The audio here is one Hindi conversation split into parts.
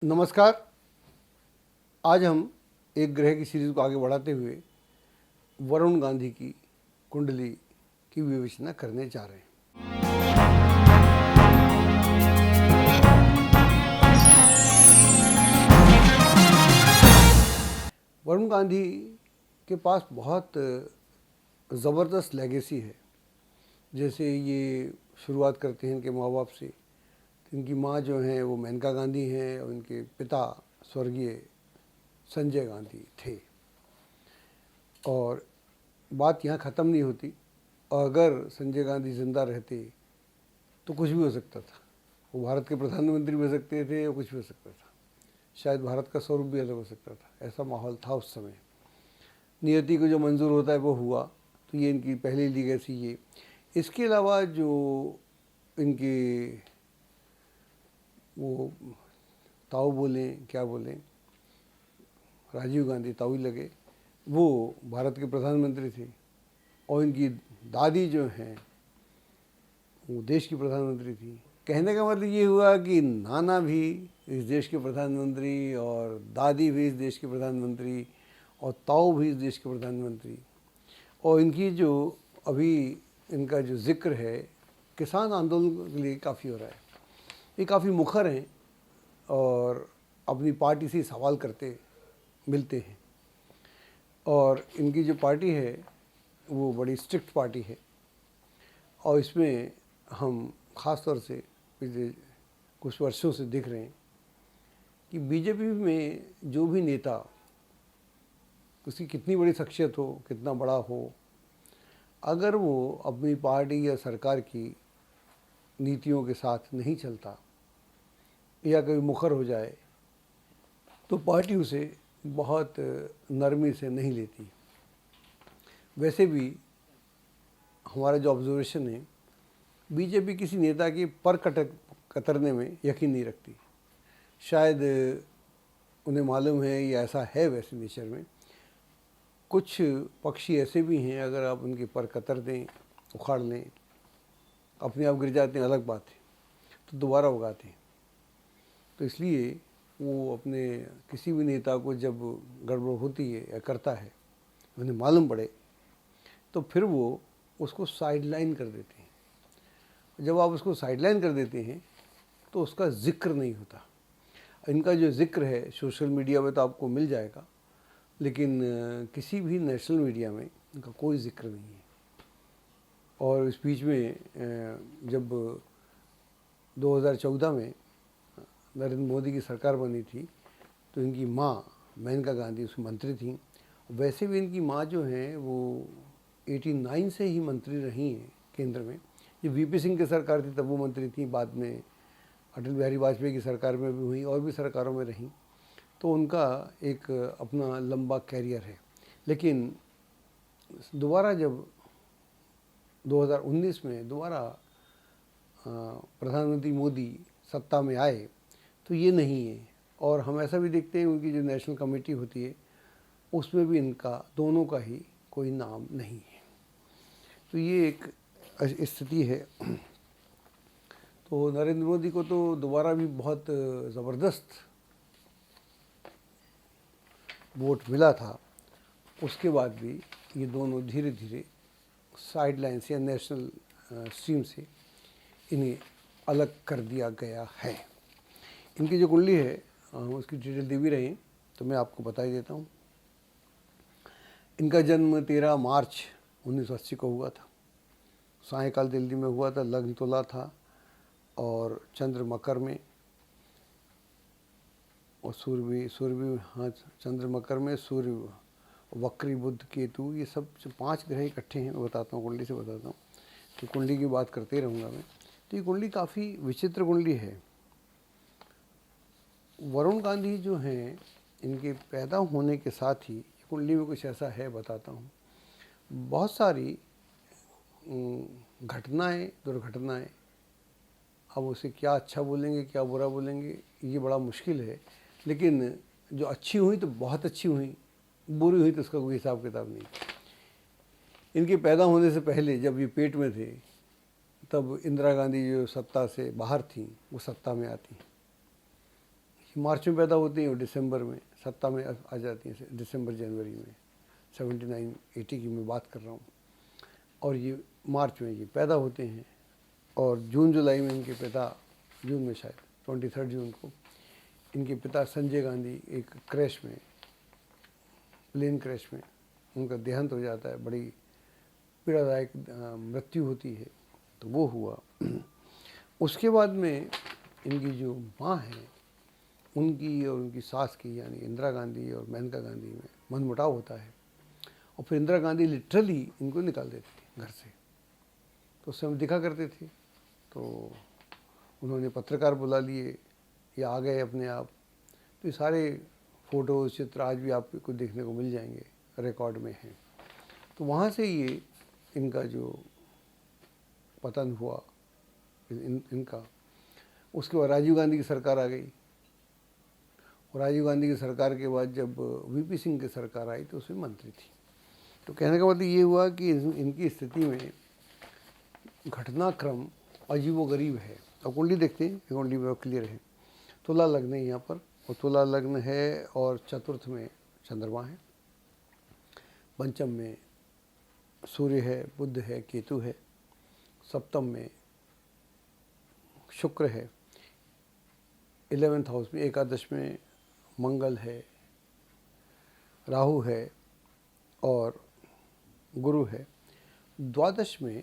नमस्कार। आज हम एक ग्रह की सीरीज को आगे बढ़ाते हुए वरुण गांधी की कुंडली की विवेचना करने जा रहे हैं। वरुण गांधी के पास बहुत ज़बरदस्त लेगेसी है। जैसे ये शुरुआत करते हैं इनके माँ बाप से। इनकी माँ जो हैं वो मेनका गांधी हैं और इनके पिता स्वर्गीय संजय गांधी थे। और बात यहाँ ख़त्म नहीं होती। और अगर संजय गांधी जिंदा रहते तो कुछ भी हो सकता था। वो भारत के प्रधानमंत्री भी हो सकते थे और कुछ भी हो सकता था। शायद भारत का स्वरूप भी अलग हो सकता था। ऐसा माहौल था उस समय। नियति को जो मंजूर होता है वो हुआ। तो ये इनकी पहली लीगेसी ये। इसके अलावा जो इनके वो ताऊ बोलें क्या बोलें, राजीव गांधी ताऊ ही लगे, वो भारत के प्रधानमंत्री थे। और इनकी दादी जो हैं वो देश की प्रधानमंत्री थी। कहने का मतलब ये हुआ कि नाना भी इस देश के प्रधानमंत्री और दादी भी इस देश के प्रधानमंत्री और ताऊ भी इस देश के प्रधानमंत्री। और इनकी जो अभी इनका जो जिक्र है किसान आंदोलन के लिए काफ़ी हो रहा है। ये काफ़ी मुखर हैं और अपनी पार्टी से सवाल करते मिलते हैं। और इनकी जो पार्टी है वो बड़ी स्ट्रिक्ट पार्टी है। और इसमें हम ख़ास तौर से पिछले कुछ वर्षों से देख रहे हैं कि बीजेपी में जो भी नेता, उसकी कितनी बड़ी शख्सियत हो, कितना बड़ा हो, अगर वो अपनी पार्टी या सरकार की नीतियों के साथ नहीं चलता या कभी मुखर हो जाए तो पार्टी उसे बहुत नरमी से नहीं लेती। वैसे भी हमारा जो ऑब्जर्वेशन है, बीजेपी किसी नेता की पर कतरने में यकीन नहीं रखती। शायद उन्हें मालूम है ये ऐसा है वैसे नेचर में। कुछ पक्षी ऐसे भी हैं, अगर आप उनके पर कतर दें, उखाड़ लें, अपने आप गिर जाते हैं अलग बात है, तो दोबारा उगाते हैं। तो इसलिए वो अपने किसी भी नेता को जब गड़बड़ होती है या करता है, उन्हें मालूम पड़े, तो फिर वो उसको साइडलाइन कर देते हैं। जब आप उसको साइडलाइन कर देते हैं तो उसका जिक्र नहीं होता। इनका जो जिक्र है सोशल मीडिया में तो आपको मिल जाएगा, लेकिन किसी भी नेशनल मीडिया में इनका कोई जिक्र नहीं है। और इस बीच में जब 2014 में नरेंद्र मोदी की सरकार बनी थी तो इनकी माँ मेनका गांधी उसमें मंत्री थी। वैसे भी इनकी माँ जो हैं वो 89 से ही मंत्री रही हैं केंद्र में। जब वीपी सिंह की सरकार थी तब वो मंत्री थी, बाद में अटल बिहारी वाजपेयी की सरकार में भी हुई और भी सरकारों में रहीं। तो उनका एक अपना लंबा कैरियर है। लेकिन दोबारा जब 2019 में दोबारा प्रधानमंत्री मोदी सत्ता में आए तो ये नहीं है। और हम ऐसा भी देखते हैं उनकी जो नेशनल कमेटी होती है उसमें भी इनका दोनों का ही कोई नाम नहीं है। तो ये एक स्थिति है। तो नरेंद्र मोदी को तो दोबारा भी बहुत ज़बरदस्त वोट मिला था। उसके बाद भी ये दोनों धीरे धीरे साइडलाइन से या नेशनल स्ट्रीम से इन्हें अलग कर दिया गया है। इनकी जो कुंडली है उसकी डिटेल दे भी रही हैं, तो मैं आपको बता ही देता हूँ। इनका जन्म 13 मार्च 1980 को हुआ था। सायकाल दिल्ली में हुआ था। लग्न तुला था और चंद्र मकर में और सूर्य भी हाँ चंद्र मकर में, सूर्य वक्री बुध केतु, ये सब जो 5 ग्रह इकट्ठे हैं मैं बताता हूँ, कुंडली से बताता हूँ। तो कुंडली की बात करते ही रहूँगा मैं। तो ये कुंडली काफ़ी विचित्र कुंडली है। वरुण गांधी जो हैं इनके पैदा होने के साथ ही कुंडली में कुछ ऐसा है, बताता हूँ। बहुत सारी घटनाएं, दुर्घटनाएं, अब उसे क्या अच्छा बोलेंगे क्या बुरा बोलेंगे ये बड़ा मुश्किल है। लेकिन जो अच्छी हुई तो बहुत अच्छी हुई, बुरी हुई तो उसका कोई हिसाब किताब नहीं। इनके पैदा होने से पहले जब ये पेट में थे तब इंदिरा गांधी जो सत्ता से बाहर थी वो सत्ता में आती। मार्च में पैदा होती हैं और दिसंबर में सत्ता में आ जाती हैं, दिसंबर जनवरी में 79-80 की मैं बात कर रहा हूँ। और ये मार्च में ये पैदा होते हैं और जून जुलाई में इनके पिता, जून में शायद 23 जून को इनके पिता संजय गांधी एक क्रैश में, प्लेन क्रैश में उनका देहांत हो जाता है। बड़ी पीड़ादायक मृत्यु होती है, तो वो हुआ। उसके बाद में इनकी जो माँ है उनकी और उनकी सास की यानी इंदिरा गांधी और मेनका गांधी में मनमुटाव होता है और फिर इंदिरा गांधी लिटरली इनको निकाल देती थी घर से। तो उस समय दिखा करते थे, तो उन्होंने पत्रकार बुला लिए, ये आ गए अपने आप। तो ये सारे फ़ोटोज़ चित्र आज भी आपको देखने को मिल जाएंगे, रिकॉर्ड में हैं। तो वहाँ से ये इनका जो पतन हुआ इनका। उसके बाद राजीव गांधी की सरकार आ गई और राजीव गांधी की सरकार के बाद जब वीपी सिंह की सरकार आई तो उसमें मंत्री थी। तो कहने का मतलब ये हुआ कि इनकी स्थिति में घटनाक्रम अजीबोगरीब है। अब कुंडली देखते हैं, कुंडली में क्लियर है। तुला लग्न है यहाँ पर, और तुला लग्न है और चतुर्थ में चंद्रमा है, पंचम में सूर्य है, बुध है, केतु है, सप्तम में शुक्र है, 11th हाउस में एकादश में मंगल है, राहु है और गुरु है, द्वादश में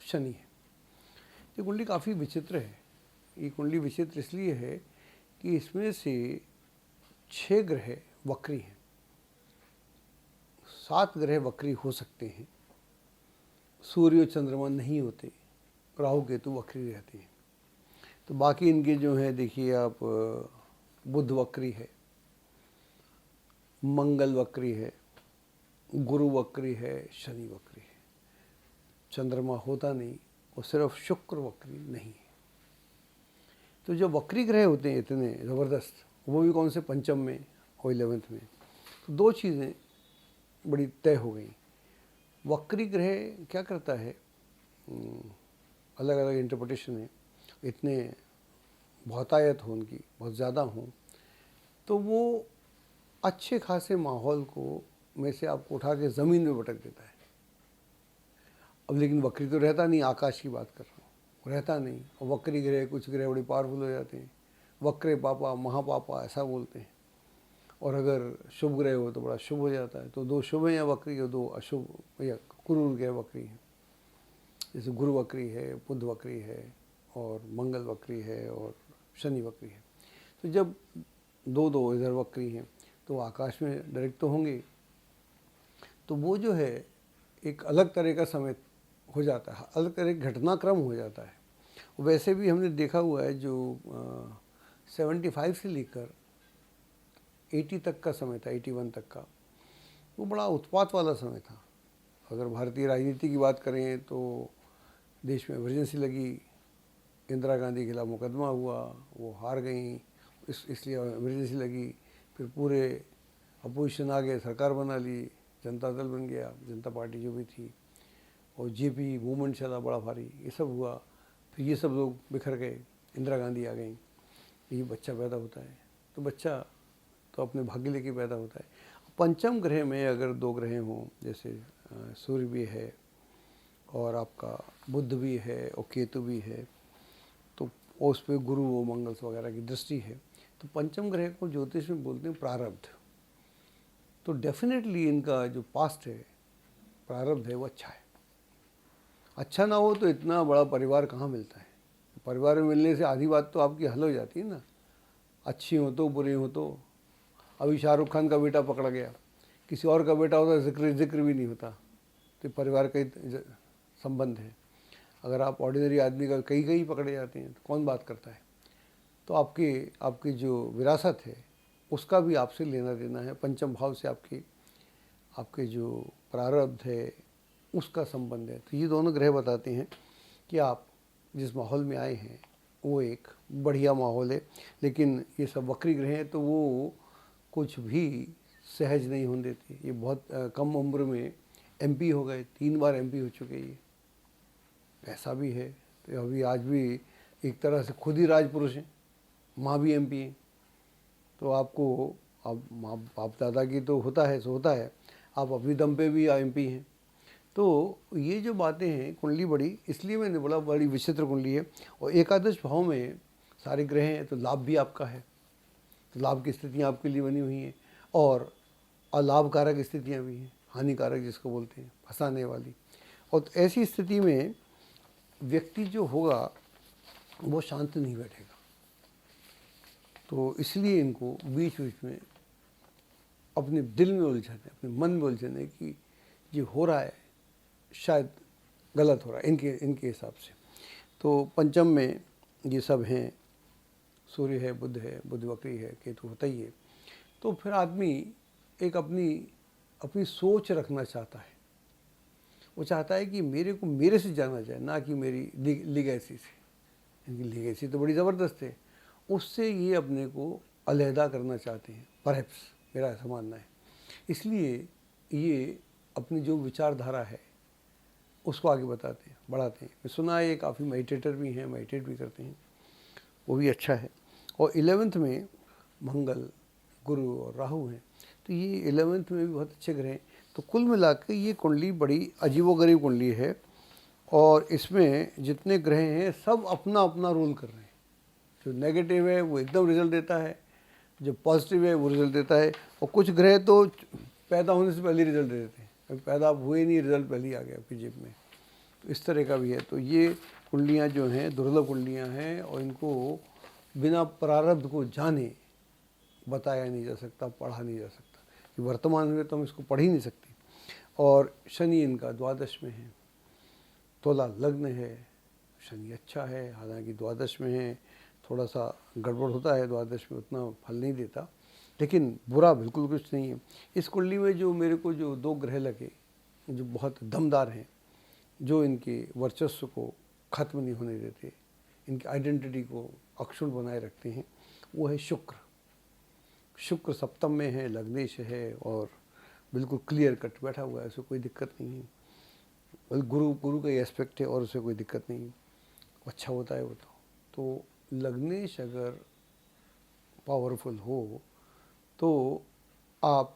शनि है। ये कुंडली काफ़ी विचित्र है। ये कुंडली विचित्र इसलिए है कि इसमें से 6 ग्रह वक्री हैं, 7 ग्रह वक्री हो सकते हैं, सूर्य और चंद्रमा नहीं होते, राहु केतु वक्री रहते हैं। तो बाकी इनके जो है देखिए आप, बुध वक्री है, मंगल वक्री है, गुरु वक्री है, शनि वक्री है, चंद्रमा होता नहीं और सिर्फ शुक्र वक्री नहीं है। तो जो वक्री ग्रह होते हैं इतने ज़बरदस्त, वो भी कौन से, पंचम में और 11th में। तो 2 चीज़ें बड़ी तय हो गई। वक्री ग्रह क्या करता है, अलग अलग इंटरप्रिटेशन है, इतने बहुतायत हो उनकी, बहुत ज़्यादा हों, तो वो अच्छे खासे माहौल को में से आपको उठा के ज़मीन में पटक देता है। अब लेकिन वक्री तो रहता नहीं, आकाश की बात कर रहा हूँ, रहता नहीं। और वक्री ग्रह, कुछ ग्रह बड़े पावरफुल हो जाते हैं, वक्रे पापा महापापा ऐसा बोलते हैं। और अगर शुभ ग्रह हो तो बड़ा शुभ हो जाता है। तो 2 शुभ हैं या वक्री और 2 अशुभ या क्रूर ग्रह वक्री हैं। जैसे गुरु वक्री है, बुध वक्री है और मंगल वक्री है और शनि वक्री है। तो जब 2 इधर वक्री हैं तो आकाश में डायरेक्ट तो होंगे, तो वो जो है एक अलग तरह का समय हो जाता है, अलग तरह का घटनाक्रम हो जाता है। वैसे भी हमने देखा हुआ है जो 75 से लेकर 80 तक का समय था, 81 तक का, वो बड़ा उत्पात वाला समय था। अगर भारतीय राजनीति की बात करें तो देश में इमरजेंसी लगी, इंदिरा गांधी के खिलाफ मुकदमा हुआ, वो हार गई, इसलिए इमरजेंसी लगी। फिर पूरे अपोजिशन आ गए, सरकार बना ली, जनता दल बन गया, जनता पार्टी जो भी थी, और जेपी मूवमेंट चला बड़ा भारी, ये सब हुआ। फिर ये सब लोग बिखर गए, इंदिरा गांधी आ गई, ये बच्चा पैदा होता है। तो बच्चा तो अपने भाग्य लेके पैदा होता है। पंचम ग्रह में अगर 2 ग्रह हों, जैसे सूर्य भी है और आपका बुध भी है और केतु भी है, तो उस पर गुरु और मंगल वगैरह की दृष्टि है, तो पंचम ग्रह को ज्योतिष में बोलते हैं प्रारब्ध। तो डेफिनेटली इनका जो पास्ट है, प्रारब्ध है, वो अच्छा है। अच्छा ना हो तो इतना बड़ा परिवार कहाँ मिलता है। परिवार में मिलने से आधी बात तो आपकी हल हो जाती है ना, अच्छी हो तो बुरी हो तो। अभी शाहरुख खान का बेटा पकड़ा गया, किसी और का बेटा होता जिक्र भी नहीं होता। तो परिवार का संबंध है। अगर आप ऑर्डिनरी आदमी का कई पकड़े जाते हैं तो कौन बात करता है। तो आपकी जो विरासत है उसका भी आपसे लेना देना है। पंचम भाव से आपके जो प्रारब्ध है उसका संबंध है। तो ये दोनों ग्रह बताते हैं कि आप जिस माहौल में आए हैं वो एक बढ़िया माहौल है। लेकिन ये सब वक्री ग्रह हैं तो वो कुछ भी सहज नहीं होने देते। ये बहुत कम उम्र में एमपी हो गए, 3 बार एमपी हो चुके, ये ऐसा भी है। तो अभी आज भी एक तरह से खुद ही राजपुरुष हैं, माँ भी एमपी हैं, तो आपको अब माँ बाप दादा की तो होता है सो होता है, आप अपनी दम पे भी एमपी हैं। तो ये जो बातें हैं कुंडली बड़ी, इसलिए मैंने बोला बड़ी विचित्र कुंडली है। और एकादश भाव में सारे ग्रह हैं, तो लाभ भी आपका है, तो लाभ की स्थितियाँ आपके लिए बनी हुई हैं, और अलाभकारक स्थितियाँ भी हैं, हानिकारक जिसको बोलते हैं, फंसाने वाली। और ऐसी स्थिति में व्यक्ति जो होगा वो शांत नहीं बैठेगा। तो इसलिए इनको बीच बीच में अपने दिल में उलझन है, अपने मन में उलझन है कि ये हो रहा है शायद गलत हो रहा है इनके हिसाब से। तो पंचम में ये सब हैं, सूर्य है, बुध वक्री है, केतु होता ही है। तो फिर आदमी एक अपनी सोच रखना चाहता है। वो चाहता है कि मेरे से जाना जाए, ना कि मेरी लिगेसी से। इनकी लिगेसी तो बड़ी ज़बरदस्त है, उससे ये अपने को अलहदा करना चाहते हैं, परहैप्स, मेरा ऐसा मानना है। इसलिए ये अपनी जो विचारधारा है उसको आगे बताते हैं, बढ़ाते हैं। मैं सुना है ये काफ़ी मेडिटेटर भी हैं, मेडिटेट भी करते हैं, वो भी अच्छा है। और 11th में मंगल, गुरु और राहु हैं, तो ये 11th में भी बहुत अच्छे ग्रह हैं। तो कुल मिला के ये कुंडली बड़ी अजीबोगरीब कुंडली है, और इसमें जितने ग्रह हैं सब अपना अपना रोल कर रहे हैं। जो नेगेटिव है वो एकदम रिजल्ट देता है, जो पॉजिटिव है वो रिजल्ट देता है, और कुछ ग्रह तो पैदा होने से पहले रिजल्ट दे देते हैं, पैदा हुए नहीं रिजल्ट पहले ही आ गया आपकी जेब में। तो इस तरह का भी है। तो ये कुंडलियाँ जो हैं दुर्लभ कुंडलियाँ हैं, और इनको बिना प्रारब्ध को जाने बताया नहीं जा सकता, पढ़ा नहीं जा सकता, कि वर्तमान में तो हम इसको पढ़ ही नहीं सकते। और शनि इनका द्वादश में है, तुला लग्न है, शनि अच्छा है, हालांकि द्वादश में है, थोड़ा सा गड़बड़ होता है द्वादश में, उतना फल नहीं देता, लेकिन बुरा बिल्कुल कुछ नहीं है। इस कुंडली में जो मेरे को जो 2 ग्रह लगे जो बहुत दमदार हैं, जो इनके वर्चस्व को ख़त्म नहीं होने देते, इनकी आइडेंटिटी को अक्षुण बनाए रखते हैं, वो है शुक्र। शुक्र सप्तम में है, लग्नेश है, और बिल्कुल क्लियर कट बैठा हुआ है, उससे कोई दिक्कत नहीं है। गुरु का एस्पेक्ट है, और उससे कोई दिक्कत नहीं है, अच्छा होता है वो। तो लग्नेश अगर पावरफुल हो तो आप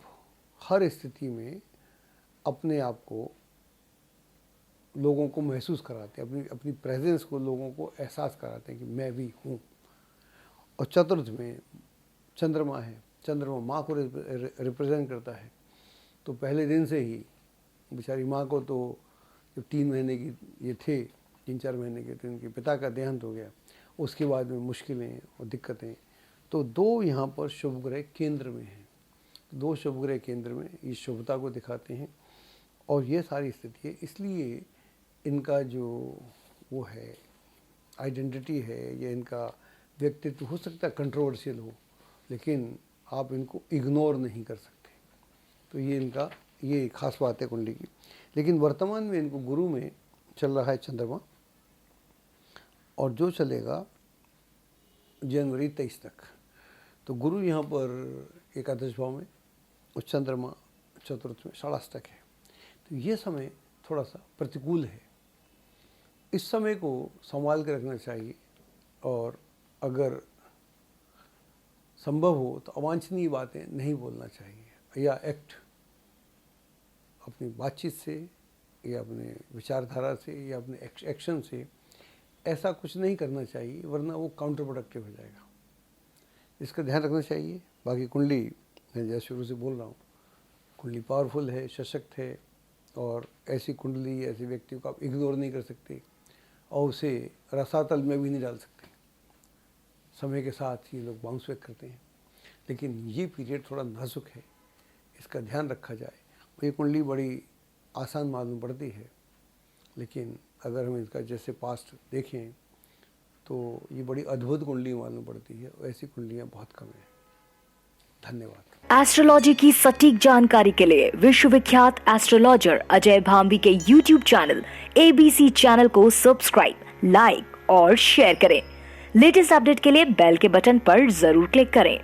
हर स्थिति में अपने आप को लोगों को महसूस कराते हैं, अपनी प्रेजेंस को लोगों को एहसास कराते हैं कि मैं भी हूँ। और चतुर्थ में चंद्रमा है, चंद्रमा माँ को रिप्रेजेंट करता है। तो पहले दिन से ही बेचारी माँ को, तो जब 3 महीने की ये थे, 3-4 महीने के, तो इनके पिता का देहांत हो गया। उसके बाद में मुश्किलें और दिक्कतें। तो 2 यहाँ पर शुभ ग्रह केंद्र में हैं, 2 शुभ ग्रह केंद्र में ये शुभता को दिखाते हैं, और ये सारी स्थिति है। इसलिए इनका जो वो है आइडेंटिटी है, या इनका व्यक्तित्व हो सकता है कंट्रोवर्शियल हो, लेकिन आप इनको इग्नोर नहीं कर सकते। तो ये इनका ये खास बात है कुंडली की। लेकिन वर्तमान में इनको गुरु में चल रहा है चंद्रमा, और जो चलेगा जनवरी 23 तक। तो गुरु यहाँ पर एकादश भाव में, और चंद्रमा चतुर्थ में षाढ़ाष्टक है। तो ये समय थोड़ा सा प्रतिकूल है, इस समय को संभाल के रखना चाहिए, और अगर संभव हो तो अवांछनीय बातें नहीं बोलना चाहिए, या एक्ट अपनी बातचीत से, या अपने विचारधारा से, या अपने एक्शन से ऐसा कुछ नहीं करना चाहिए, वरना वो काउंटर प्रोडक्टिव हो जाएगा। इसका ध्यान रखना चाहिए। बाकी कुंडली मैं जैसे शुरू से बोल रहा हूँ, कुंडली पावरफुल है, सशक्त है, और ऐसी कुंडली, ऐसे व्यक्ति को आप इग्नोर नहीं कर सकते, और उसे रसातल में भी नहीं डाल सकते। समय के साथ ये लोग बाउंस बैक करते हैं, लेकिन ये पीरियड थोड़ा नाजुक है, इसका ध्यान रखा जाए। ये कुंडली बड़ी आसान मालूम पड़ती है, लेकिन अगर हम इसका जैसे पास्ट देखें तो ये बड़ी अद्भुत कुंडली मालूम पड़ती है। ऐसी कुंडलियाँ बहुत कम हैं। धन्यवाद। एस्ट्रोलॉजी की सटीक जानकारी के लिए विश्वविख्यात एस्ट्रोलॉजर अजय भांबी के YouTube चैनल ABC चैनल को सब्सक्राइब, लाइक और शेयर करें। लेटेस्ट अपडेट के लिए बेल के बटन पर जरूर क्लिक करें।